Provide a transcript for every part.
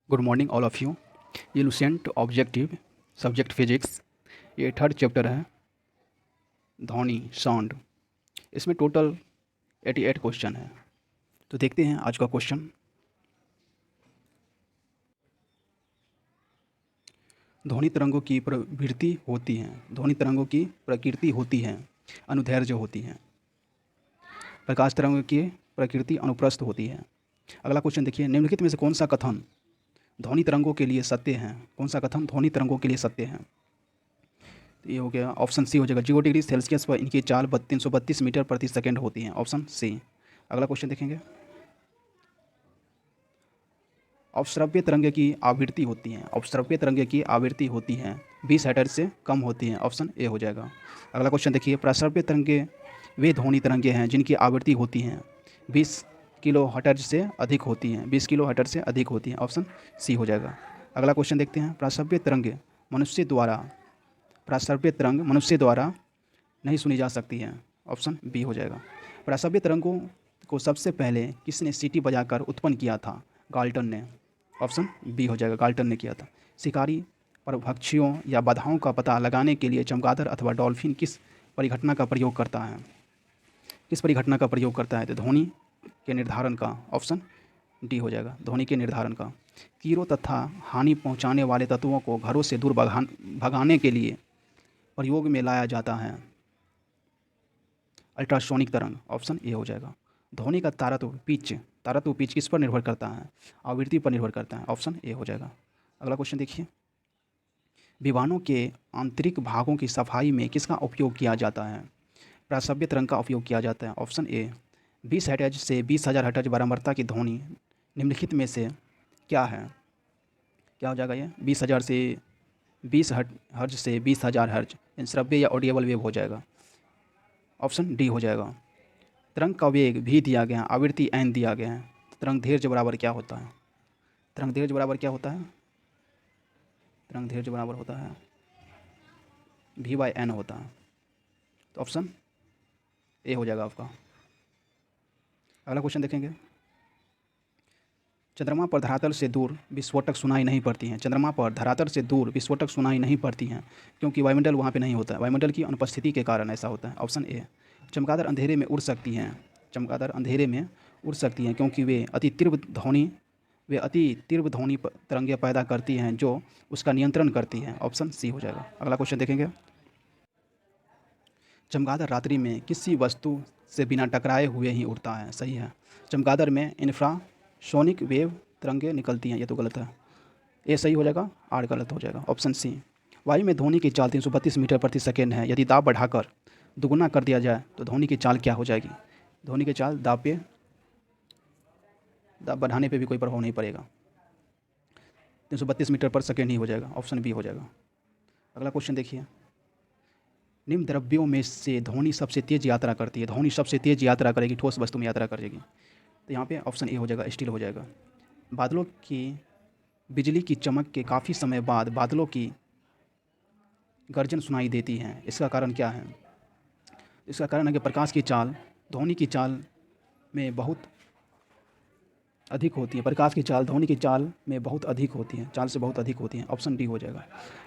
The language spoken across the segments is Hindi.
Good morning all of you. ये लुसेंट ऑब्जेक्टिव सब्जेक्ट फिजिक्स, ये थर्ड चैप्टर है, ध्वनि साउंड। इसमें टोटल 88 क्वेश्चन है। तो देखते हैं आज का क्वेश्चन। ध्वनि तरंगों की प्रवृत्ति होती है, ध्वनि तरंगों की प्रकृति होती है, अनुदैर्ध्य होती है। प्रकाश तरंगों की प्रकृति अनुप्रस्थ होती है। अगला क्वेश्चन देखिए, निम्नलिखित में से कौन सा कथन ध्वनि तरंगों के लिए सत्य है? कौन सा कथन ध्वनि तरंगों के लिए सत्य है? तो ये हो गया ऑप्शन सी हो जाएगा। 0 डिग्री सेल्सियस पर इनकी चाल 332 मीटर प्रति सेकेंड होती है, ऑप्शन सी। अगला क्वेश्चन देखेंगे, अवश्रव्य तरंगे की आवृत्ति होती है, अवश्रव्य तरंगे की आवृत्ति होती है 20 हर्ट्ज से कम होती है, ऑप्शन ए हो जाएगा। अगला क्वेश्चन देखिए, प्रस्रव्य तरंगे वे ध्वनि तरंगे हैं जिनकी आवृत्ति होती है 20 किलो हर्ट्ज से अधिक होती हैं, 20 किलो हर्ट्ज से अधिक होती हैं, ऑप्शन सी हो जाएगा। अगला क्वेश्चन देखते हैं, प्रस्रव्य तरंगे मनुष्य द्वारा, प्रस्रव्य तरंग मनुष्य द्वारा नहीं सुनी जा सकती है, ऑप्शन बी हो जाएगा। प्रस्रव्य तरंगों को सबसे पहले किसने सीटी बजाकर उत्पन्न किया था? गाल्टन ने, ऑप्शन बी हो जाएगा, गाल्टन ने किया था। शिकारी परभक्षियों या बाधाओं का पता लगाने के लिए चमगादड़ अथवा डॉल्फिन किस परिघटना का प्रयोग करता है? किस परिघटना का प्रयोग करता है? तो ध्वनि के निर्धारण का, ऑप्शन डी हो जाएगा, ध्वनि के निर्धारण का। कीड़ों तथा हानि पहुंचाने वाले तत्वों को घरों से दूर भगाने के लिए प्रयोग में लाया जाता है अल्ट्रासोनिक तरंग, ऑप्शन ए हो जाएगा। ध्वनि का तारत्व पिच किस पर निर्भर करता है? आवृत्ति पर निर्भर करता है, ऑप्शन ए हो जाएगा। अगला क्वेश्चन देखिए, विमानों के आंतरिक भागों की सफाई में किसका उपयोग किया जाता है? प्रस्रव्य तरंग का उपयोग किया जाता है, ऑप्शन ए। 20 हर्ट्ज से 20,000 हर्ट्ज बारंबारता की ध्वनि निम्नलिखित में से क्या है? क्या हो जाएगा ये? 20,000 से 20 हर्ट्ज से 20,000 हर्ट्ज, श्रव्य या ऑडिएबल वेव हो जाएगा, ऑप्शन डी हो जाएगा। तरंग का वेग भी दिया गया है, आवृत्ति एन दिया गया है। तरंग धैर्घ्य बराबर क्या होता है? तरंग धैर्घ्य बराबर क्या होता है? तरंग धैर्घ्य बराबर होता है भी बाई एन होता है, तो ऑप्शन ए हो जाएगा आपका। अगला क्वेश्चन देखेंगे, चंद्रमा पर धरातल से दूर विस्फोटक सुनाई नहीं पड़ती हैं, चंद्रमा पर धरातल से दूर विस्फोटक सुनाई नहीं पड़ती हैं क्योंकि वायुमंडल वहाँ पे नहीं होता है, वायुमंडल की अनुपस्थिति के कारण ऐसा होता है, ऑप्शन ए। चमगादड़ अंधेरे में उड़ सकती हैं, चमगादड़ अंधेरे में उड़ सकती हैं क्योंकि वे अति तीव्र ध्वनि तरंगें पैदा करती हैं जो उसका नियंत्रण करती हैं, ऑप्शन सी हो जाएगा। अगला क्वेश्चन देखेंगे, चमगादड़ रात्रि में किसी वस्तु से बिना टकराए हुए ही उड़ता है, सही है। चमगादड़ में इंफ्रासोनिक वेव तरंगें निकलती हैं, ये तो गलत है, ए सही हो जाएगा, आर गलत हो जाएगा, ऑप्शन सी। वायु में ध्वनि की चाल 332 मीटर प्रति सेकेंड है, यदि दाब बढ़ाकर दुगुना कर दिया जाए तो ध्वनि की चाल क्या हो जाएगी? ध्वनि की चाल दाब बढ़ाने पे भी कोई प्रभाव नहीं पड़ेगा, 332 मीटर पर सेकेंड ही हो जाएगा, ऑप्शन बी हो जाएगा। अगला क्वेश्चन देखिए, निम्न द्रव्यों में से ध्वनि सबसे तेज यात्रा करती है, ध्वनि सबसे तेज यात्रा करेगी, ठोस वस्तु में यात्रा करेगी, तो यहाँ पे ऑप्शन ए हो जाएगा, स्टील हो जाएगा। बादलों की बिजली की चमक के काफ़ी समय बाद बादलों की गर्जन सुनाई देती है, इसका कारण क्या है? इसका कारण है कि प्रकाश की चाल ध्वनि की चाल में बहुत अधिक होती है, प्रकाश की चाल ध्वनि की चाल में बहुत अधिक होती है, चाल से बहुत अधिक होती है, ऑप्शन डी हो जाएगा।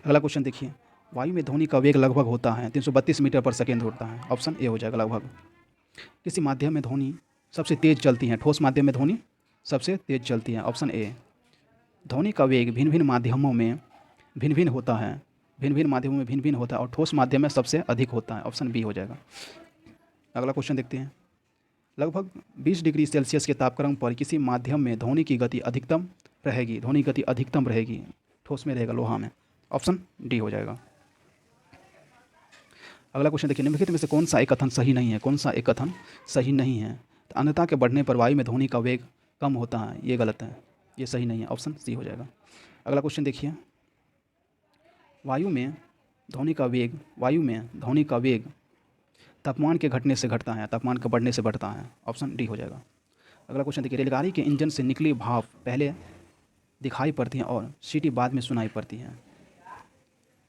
अगला क्वेश्चन देखिए, वायु में ध्वनि का वेग लगभग होता है 332 मीटर पर सेकेंड होता है, ऑप्शन ए हो जाएगा, लगभग। किसी माध्यम में ध्वनि सबसे तेज चलती है? ठोस माध्यम में ध्वनि सबसे तेज चलती है, ऑप्शन ए। ध्वनि का वेग भिन्न भिन्न माध्यमों में भिन्न भिन्न होता है, भिन्न भिन्न माध्यमों में भिन्न भिन्न होता है और ठोस माध्यम में सबसे अधिक होता है, ऑप्शन बी हो जाएगा। अगला क्वेश्चन देखते हैं, लगभग 20 डिग्री सेल्सियस के तापक्रम पर किसी माध्यम में ध्वनि की गति अधिकतम रहेगी, ध्वनि गति अधिकतम रहेगी, ठोस में रहेगा, लोहा में, ऑप्शन डी हो जाएगा। अगला क्वेश्चन देखिए, निम्नलिखित में से कौन सा एक कथन सही नहीं है? कौन सा एक कथन सही नहीं है? तो अनंतता के बढ़ने पर वायु में ध्वनि का वेग कम होता है, ये गलत है, ये सही नहीं है, ऑप्शन सी हो जाएगा। अगला क्वेश्चन देखिए, वायु में ध्वनि का वेग तापमान के घटने से घटता है, तापमान के बढ़ने से बढ़ता है, ऑप्शन डी हो जाएगा। अगला क्वेश्चन देखिए, रेलगाड़ी के इंजन से निकली भाप पहले दिखाई पड़ती है और सीटी बाद में सुनाई पड़ती है,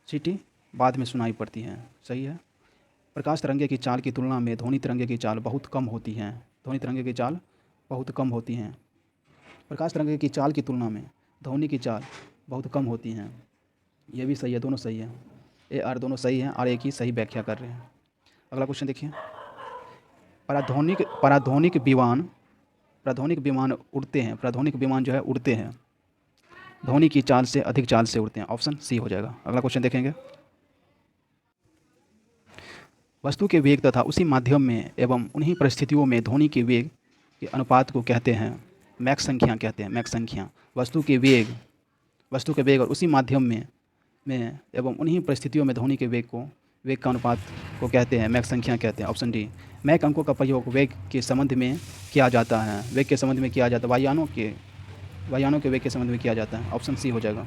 सीटी बाद में सुनाई पड़ती है, सही है। प्रकाश तरंगे की चाल की तुलना में ध्वनि तरंगे की चाल बहुत कम होती है, ध्वनि तरंगे की चाल बहुत कम होती हैं। प्रकाश तरंगे की चाल की तुलना में ध्वनि की चाल बहुत कम होती हैं। ये भी सही है, दोनों सही है। ए आर दोनों सही हैं और एक ही सही व्याख्या कर रहे हैं। अगला क्वेश्चन देखिए। पराध्वनिक पराध्वनिक विमान प्राध्वनिक विमान उड़ते हैं। प्राध्वनिक विमान जो है उड़ते हैं, ध्वनि की चाल से अधिक चाल से उड़ते हैं। ऑप्शन सी हो जाएगा। अगला क्वेश्चन देखेंगे। वस्तु के वेग तथा उसी माध्यम में एवं उन्हीं परिस्थितियों में ध्वनि के वेग के अनुपात को कहते हैं मैक संख्या कहते हैं। मैक संख्या वस्तु के वेग और उसी माध्यम में एवं उन्हीं परिस्थितियों में ध्वनि के वेग का अनुपात को कहते हैं मैक संख्या कहते हैं। Option D. मैक अंकों का प्रयोग वेग के संबंध में किया जाता है। वेग के संबंध में किया जाता है, वायुयानों के वेग के संबंध में किया जाता है। ऑप्शन सी हो जाएगा।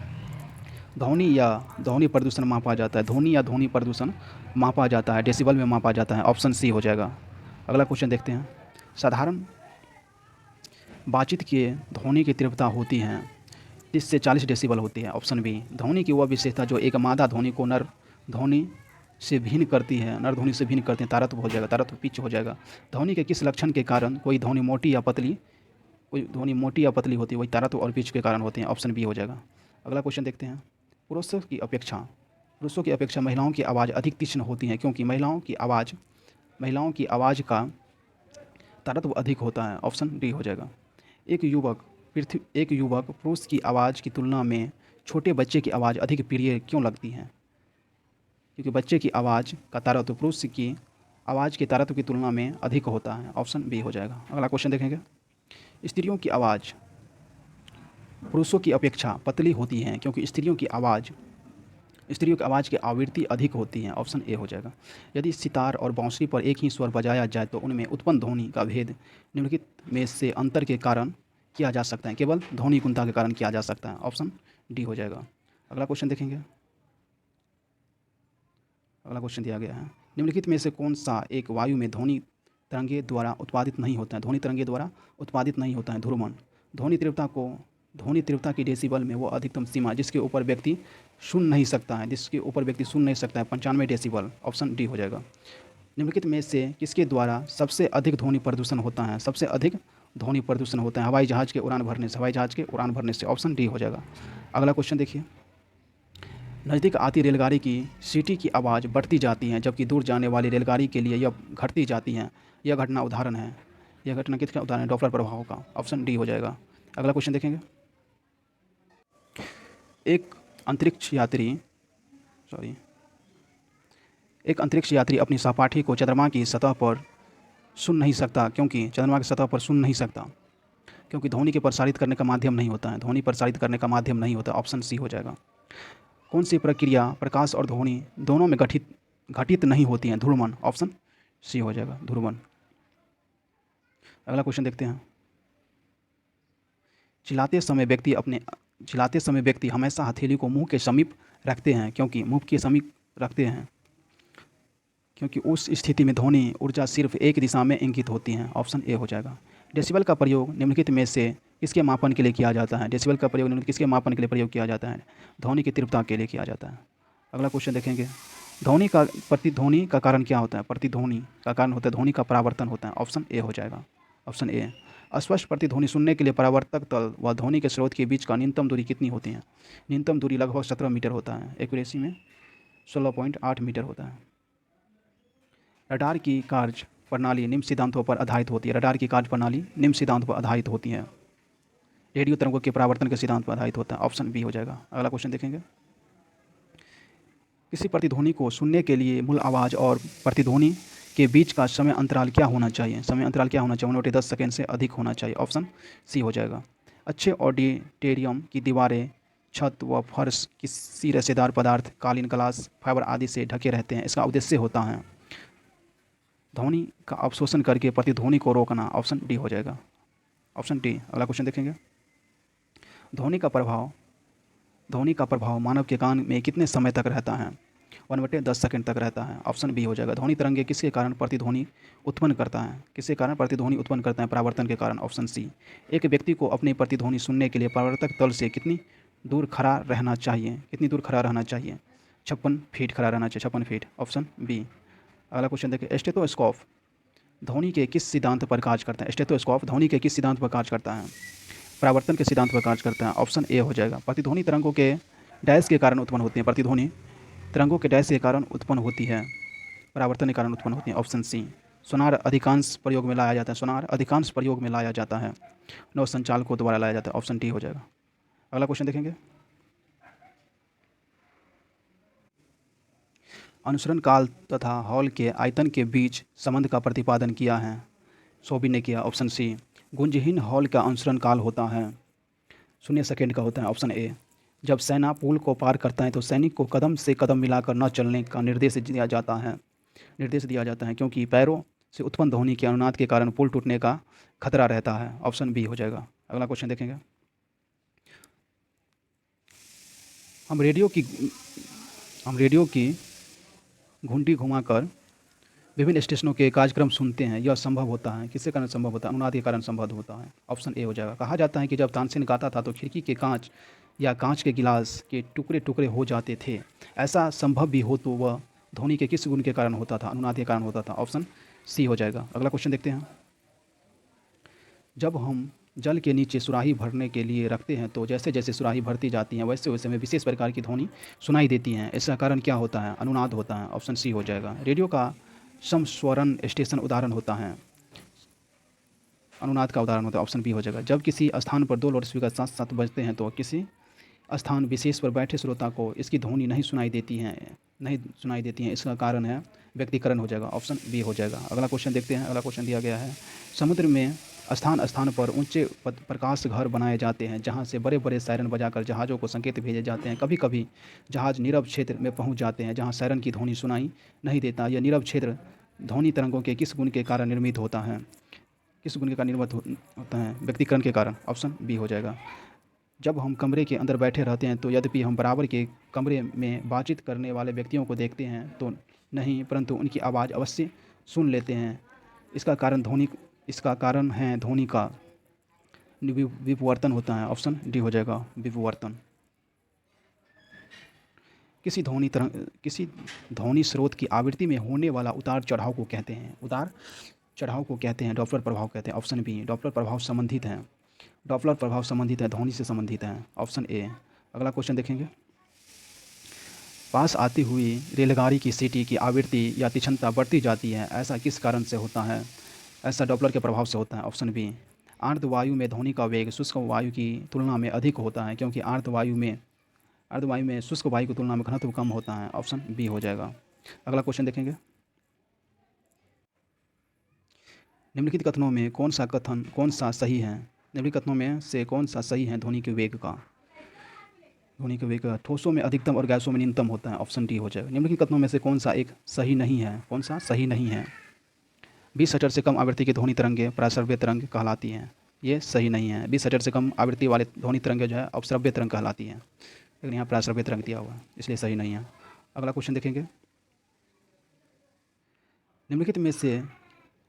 ध्वनि प्रदूषण मापा जाता है। ध्वनि प्रदूषण मापा जाता है, डेसिबल में मापा जाता है। ऑप्शन सी हो जाएगा। अगला क्वेश्चन देखते हैं। साधारण बातचीत की ध्वनि की तीव्रता होती है 30 से 40 डेसिबल होती है। Option B. ध्वनि की वह विशेषता जो एक मादा ध्वनि को नर ध्वनि से भिन्न करती है, तारत्व हो जाएगा, तारत्व पिच हो जाएगा। ध्वनि के किस लक्षण के कारण कोई ध्वनि मोटी या पतली होती है, वही तारत्व और पिच के कारण होते हैं। ऑप्शन बी हो जाएगा। अगला क्वेश्चन देखते हैं। पुरुषों की अपेक्षा महिलाओं की आवाज़ अधिक तीक्ष्ण होती है क्योंकि महिलाओं की आवाज़ का तारत्व अधिक होता है। ऑप्शन डी हो जाएगा। एक युवक पुरुष की आवाज़ की तुलना में छोटे बच्चे की आवाज़ अधिक प्रिय क्यों लगती है? क्योंकि बच्चे की आवाज़ का तारत्व पुरुष की आवाज़ के तारत्व की तुलना में अधिक होता है। ऑप्शन बी हो जाएगा। अगला क्वेश्चन देखेंगे। स्त्रियों की आवाज़ पुरुषों की अपेक्षा पतली होती हैं क्योंकि स्त्रियों की आवाज़ की आवृत्ति अधिक होती है। ऑप्शन ए हो जाएगा। यदि सितार और बांसुरी पर एक ही स्वर बजाया जाए तो उनमें उत्पन्न ध्वनि का भेद निम्नलिखित में से अंतर के कारण किया जा सकता है, केवल ध्वनि गुणता के कारण किया जा सकता है। ऑप्शन डी हो जाएगा। अगला क्वेश्चन देखेंगे। अगला क्वेश्चन दिया गया है। निम्नलिखित में से कौन सा एक वायु में ध्वनि तरंगे द्वारा उत्पादित नहीं होता है? ध्रुवण। ध्वनि तीव्रता की डेसिबल में वो अधिकतम सीमा जिसके ऊपर व्यक्ति सुन नहीं सकता है 95 डेसिबल। ऑप्शन डी हो जाएगा। निम्नलिखित में से किसके द्वारा सबसे अधिक ध्वनि प्रदूषण होता है? हवाई जहाज़ के उड़ान भरने से। ऑप्शन डी हो जाएगा। अगला क्वेश्चन देखिए। नज़दीक आती रेलगाड़ी की सीटी की आवाज़ बढ़ती जाती है जबकि दूर जाने वाली रेलगाड़ी के लिए यह घटती जाती है। यह घटना किसका उदाहरण है? डॉपलर प्रभाव का। ऑप्शन डी हो जाएगा। अगला क्वेश्चन देखेंगे। एक अंतरिक्ष यात्री अपनी सहपाठी को चंद्रमा की सतह पर सुन नहीं सकता क्योंकि ध्वनि के प्रसारित करने का माध्यम नहीं होता है। ऑप्शन सी हो जाएगा। कौन सी प्रक्रिया प्रकाश और ध्वनि दोनों में घटित नहीं होती है? ध्रुवण। ऑप्शन सी हो जाएगा, ध्रुवण। अगला क्वेश्चन देखते हैं। चिल्लाते समय व्यक्ति हमेशा हथेली को मुंह के समीप रखते हैं क्योंकि उस स्थिति में ध्वनि ऊर्जा सिर्फ एक दिशा में इंगित होती है। ऑप्शन ए हो जाएगा। डेसिबल का प्रयोग निम्नलिखित में से किसके मापन के लिए किया जाता है? ध्वनि की तीव्रता के लिए किया जाता है। अगला क्वेश्चन देखेंगे। प्रतिध्वनि का कारण क्या होता है? प्रतिध्वनि का कारण होता है ध्वनि का परावर्तन होता है। ऑप्शन ए हो जाएगा। Option A. अस्पष्ट प्रतिध्वनि सुनने के लिए परावर्तक तल व ध्वनि के स्रोत के बीच का न्यूनतम दूरी कितनी होती है? न्यूनतम दूरी लगभग 17 मीटर होता है। एक्यूरेसी में 16.8 मीटर होता है। रडार की कार्य प्रणाली निम्न सिद्धांतों पर आधारित होती है। रेडियो तरंगों के परावर्तन के सिद्धांत पर आधारित होता है। ऑप्शन बी हो जाएगा। अगला क्वेश्चन देखेंगे। किसी प्रतिध्वनि को सुनने के लिए मूल आवाज़ और प्रतिध्वनि के बीच का समय अंतराल क्या होना चाहिए? 1/10 सेकेंड से अधिक होना चाहिए। ऑप्शन सी हो जाएगा। अच्छे ऑडिटोरियम की दीवारें, छत व फर्श किसी रेशेदार पदार्थ, कालीन, ग्लास फाइबर आदि से ढके रहते हैं। इसका उद्देश्य होता है ध्वनि का अवशोषण करके प्रतिध्वनि को रोकना। ऑप्शन डी हो जाएगा। Option D. अगला क्वेश्चन देखेंगे। ध्वनि का प्रभाव मानव के कान में कितने समय तक रहता है? 1/10 सेकेंड तक रहता है। ऑप्शन बी हो जाएगा। ध्वनि तरंगे किसके कारण प्रतिध्वनि उत्पन्न करता है? परावर्तन के कारण। Option C. एक व्यक्ति को अपनी प्रतिध्वनि सुनने के लिए परावर्तक तल से कितनी दूर खड़ा रहना चाहिए? 56 फीट खड़ा रहना चाहिए। 56 फीट। Option B. अगला क्वेश्चन देखिए। स्टेथोस्कोप ध्वनि के किस सिद्धांत पर कार्य करता है? परावर्तन के सिद्धांत पर कार्य करता है। ऑप्शन ए हो जाएगा। प्रतिध्वनि तरंगों के डैश के कारण उत्पन्न होती है। प्रतिध्वनि तरंगों के डैश के कारण उत्पन्न होती है, परावर्तन के कारण उत्पन्न होती है। Option C. सोनार अधिकांश प्रयोग में लाया जाता है। सोनार अधिकांश प्रयोग में लाया जाता है, नौ संचालकों द्वारा लाया जाता है। ऑप्शन डी हो जाएगा। अगला क्वेश्चन देखेंगे। अनुसरण काल तथा हॉल के आयतन के बीच संबंध का प्रतिपादन किया है, सोबी ने किया। Option C. गुंजहीन हॉल का अनुसरण काल होता है 0 सेकेंड का होता है। Option A. जब सेना पुल को पार करता है तो सैनिक को कदम से कदम मिलाकर न चलने का निर्देश दिया जाता है क्योंकि पैरों से उत्पन्न ध्वनि के अनुनाद के कारण पुल टूटने का खतरा रहता है। ऑप्शन बी हो जाएगा। अगला क्वेश्चन देखेंगे। हम रेडियो की घंटी घुमाकर विभिन्न स्टेशनों के कार्यक्रम सुनते हैं। यह संभव होता है, किसके कारण संभव होता है? अनुनाद के कारण संभव होता है। ऑप्शन ए हो जाएगा। कहा जाता है कि जब तानसेन गाता था तो खिड़की के कांच या कांच के गिलास के टुकड़े टुकड़े हो जाते थे। ऐसा संभव भी हो तो वह ध्वनि के किस गुण के कारण होता था? अनुनाद के कारण होता था। ऑप्शन सी हो जाएगा। अगला क्वेश्चन देखते हैं। जब हम जल के नीचे सुराही भरने के लिए रखते हैं तो जैसे जैसे सुराही भरती जाती हैं वैसे वैसे में विशेष प्रकार की ध्वनि सुनाई देती हैं। इसका कारण क्या होता है? अनुनाद होता है। ऑप्शन सी हो जाएगा। रेडियो का समस्वरण स्टेशन उदाहरण होता है, अनुनाद का उदाहरण होता है। ऑप्शन बी हो जाएगा। जब किसी स्थान पर 2 लाउडस्पीकर साथ साथ बजते हैं तो किसी स्थान विशेष पर बैठे श्रोता को इसकी ध्वनि नहीं सुनाई देती हैं। इसका कारण है व्यक्तिकरण हो जाएगा। ऑप्शन बी हो जाएगा। अगला क्वेश्चन देखते हैं। अगला क्वेश्चन दिया गया है। समुद्र में स्थान स्थान पर ऊंचे प्रकाश घर बनाए जाते हैं जहां से बड़े बड़े सायरन बजाकर जहाज़ों को संकेत भेजे जाते हैं। कभी कभी जहाज़ नीरव क्षेत्र में पहुंच जाते हैं जहां सायरन की ध्वनि सुनाई नहीं देता। यह नीरव क्षेत्र ध्वनि तरंगों के किस गुण के कारण निर्मित होता है? होता है? व्यक्तिकरण के कारण। ऑप्शन बी हो जाएगा। जब हम कमरे के अंदर बैठे रहते हैं तो यद्यपि हम बराबर के कमरे में बातचीत करने वाले व्यक्तियों को देखते हैं तो नहीं, परंतु उनकी आवाज़ अवश्य सुन लेते हैं। इसका कारण है ध्वनि का विवर्तन होता है। ऑप्शन डी हो जाएगा। विवर्तन। किसी ध्वनि स्रोत की आवृत्ति में होने वाला उतार चढ़ाव को कहते हैं। डॉपलर प्रभाव कहते हैं। Option B. डॉपलर प्रभाव संबंधित है, ध्वनि से संबंधित है। Option A. अगला क्वेश्चन देखेंगे। पास आती हुई रेलगाड़ी की सीटी की आवृत्ति या तीक्ष्णता बढ़ती जाती है, ऐसा किस कारण से होता है? ऐसा डॉपलर के प्रभाव से होता है। Option B. आर्द्र वायु में ध्वनि का वेग शुष्क वायु की तुलना में अधिक होता है क्योंकि आर्द्र वायु में शुष्क वायु की तुलना में घनत्व कम होता है। ऑप्शन बी हो जाएगा। अगला क्वेश्चन देखेंगे। निम्नलिखित कथनों में कौन सा सही है? निम्नलिखित कथनों में से कौन सा सही है? ध्वनि के वेग ठोसों में अधिकतम और गैसों में न्यूनतम होता है। ऑप्शन डी हो जाएगा। निम्नलिखित कथनों में से कौन सा सही नहीं है? 20 हर्ट्ज से कम आवृत्ति की ध्वनि तरंगें प्राश्रव्य तरंग कहलाती हैं। ये सही नहीं है। 20 हर्ट्ज से कम आवृत्ति वाले ध्वनि तरंगें जो है अपश्रव्य तरंग कहलाती हैं, लेकिन यहाँ प्राश्रव्य तरंग दिया हुआ है इसलिए सही नहीं है। अगला क्वेश्चन देखेंगे। निम्नलिखित में से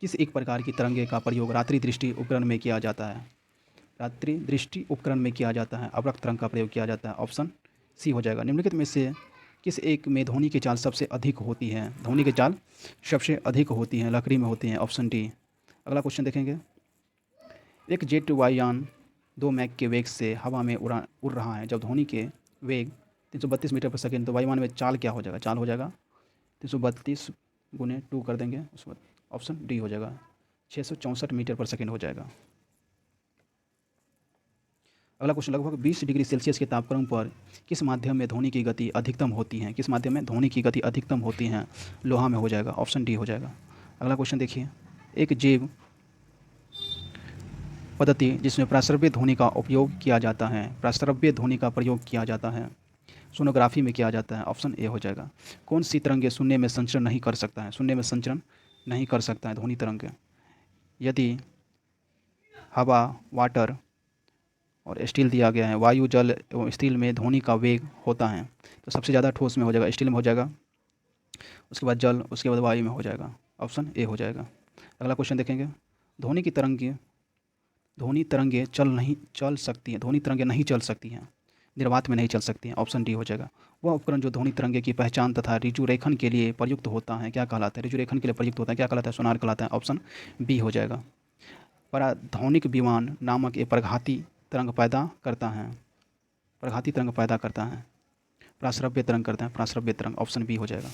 किस एक प्रकार की तरंगे का प्रयोग रात्रि दृष्टि उपकरण में किया जाता है? अवरक्त तरंग का प्रयोग किया जाता है। ऑप्शन सी हो जाएगा। निम्नलिखित में से किस एक में ध्वनि की चाल सबसे अधिक होती है? लकड़ी में होती है। Option D. अगला क्वेश्चन देखेंगे। एक जेट वायुयान 2 मैक के वेग से हवा में उड़ रहा है। जब ध्वनि के वेग 332 मीटर पर सेकेंड तो वायुयान में चाल क्या हो जाएगा? चाल हो जाएगा 332 गुने 2 कर देंगे उसके बाद ऑप्शन डी हो जाएगा। 664 मीटर पर सेकेंड हो जाएगा। अगला क्वेश्चन। लगभग 20 डिग्री सेल्सियस के तापक्रम पर किस माध्यम में ध्वनि की गति अधिकतम होती है? लोहा में हो जाएगा। ऑप्शन डी हो जाएगा। अगला क्वेश्चन देखिए। एक जैव पद्धति जिसमें प्राश्रव्य ध्वनि का प्रयोग किया जाता है सोनोग्राफी में किया जाता है। ऑप्शन ए हो जाएगा। कौन सी तरंगें शून्य में संचरण नहीं कर सकता है? ध्वनि तरंगें यदि हवा, वाटर और स्टील दिया गया है, वायु, जल एवं स्टील में ध्वनि का वेग होता है तो सबसे ज़्यादा ठोस में हो जाएगा, स्टील में हो जाएगा, उसके बाद जल, उसके बाद वायु में हो जाएगा। ऑप्शन ए हो जाएगा। अगला क्वेश्चन देखेंगे। ध्वनि तरंगें नहीं चल सकती हैं, निर्वात में नहीं चल सकती हैं। ऑप्शन डी हो जाएगा। वह उपकरण जो ध्वनि तरंगे की पहचान तथा ऋजुरेखन के लिए प्रयुक्त होता है क्या कहलाता है? क्या कहलाता है? सोनार कहलाता है। ऑप्शन बी हो जाएगा। पराध्वनिक विमान नामक एक तरंग पैदा करता है, प्रघाती तरंग पैदा करता है, प्राश्रव्य तरंग करता है, प्राश्रव्य तरंग, ऑप्शन बी हो जाएगा।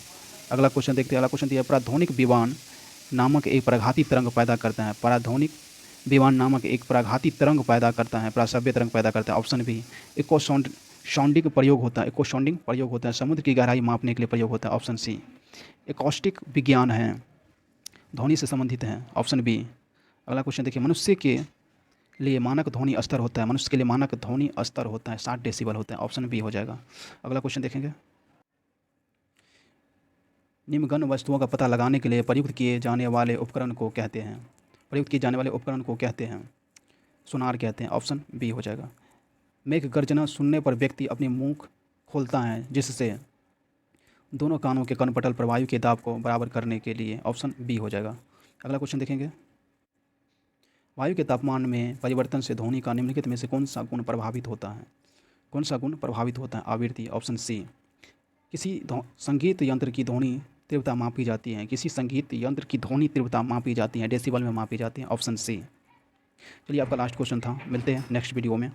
अगला क्वेश्चन देखते हैं। अगला क्वेश्चन दिया प्राध्वनिक विमान नामक एक प्रघाती तरंग पैदा करता है, प्राध्वनिक विमान नामक एक प्रघाती तरंग पैदा करता है, प्राश्रव्य तरंग पैदा करता है, ऑप्शन बी। इको साउंडिंग प्रयोग होता है, इको साउंडिंग प्रयोग होता है, समुद्र की गहराई मापने के लिए प्रयोग होता है, ऑप्शन सी। एकॉस्टिक विज्ञान है, ध्वनि से संबंधित है, ऑप्शन बी। अगला क्वेश्चन देखिए, मनुष्य के लिए मानक ध्वनि स्तर होता है, मनुष्य के लिए मानक ध्वनि स्तर होता है 60 डेसिबल होता है, ऑप्शन बी हो जाएगा। अगला क्वेश्चन देखेंगे, निम्नगण वस्तुओं का पता लगाने के लिए प्रयुक्त किए जाने वाले उपकरण को कहते हैं, प्रयुक्त किए जाने वाले उपकरण को कहते हैं, सोनार कहते हैं, ऑप्शन बी हो जाएगा। मेघ गर्जना सुनने पर व्यक्ति अपनी मुंह खोलता है, जिससे दोनों कानों के कनपटल पर वायु के दाब को बराबर करने के लिए, ऑप्शन बी हो जाएगा। अगला क्वेश्चन देखेंगे, वायु के तापमान में परिवर्तन से ध्वनि का निम्नलिखित में से कौन सा गुण प्रभावित होता है, कौन सा गुण प्रभावित होता है, आवृत्ति, ऑप्शन सी। किसी संगीत यंत्र की ध्वनि तीव्रता मापी जाती है, किसी संगीत यंत्र की ध्वनि तीव्रता मापी जाती है, डेसिबल में मापी जाती है, ऑप्शन सी। चलिए आपका लास्ट क्वेश्चन था, मिलते हैं नेक्स्ट वीडियो में।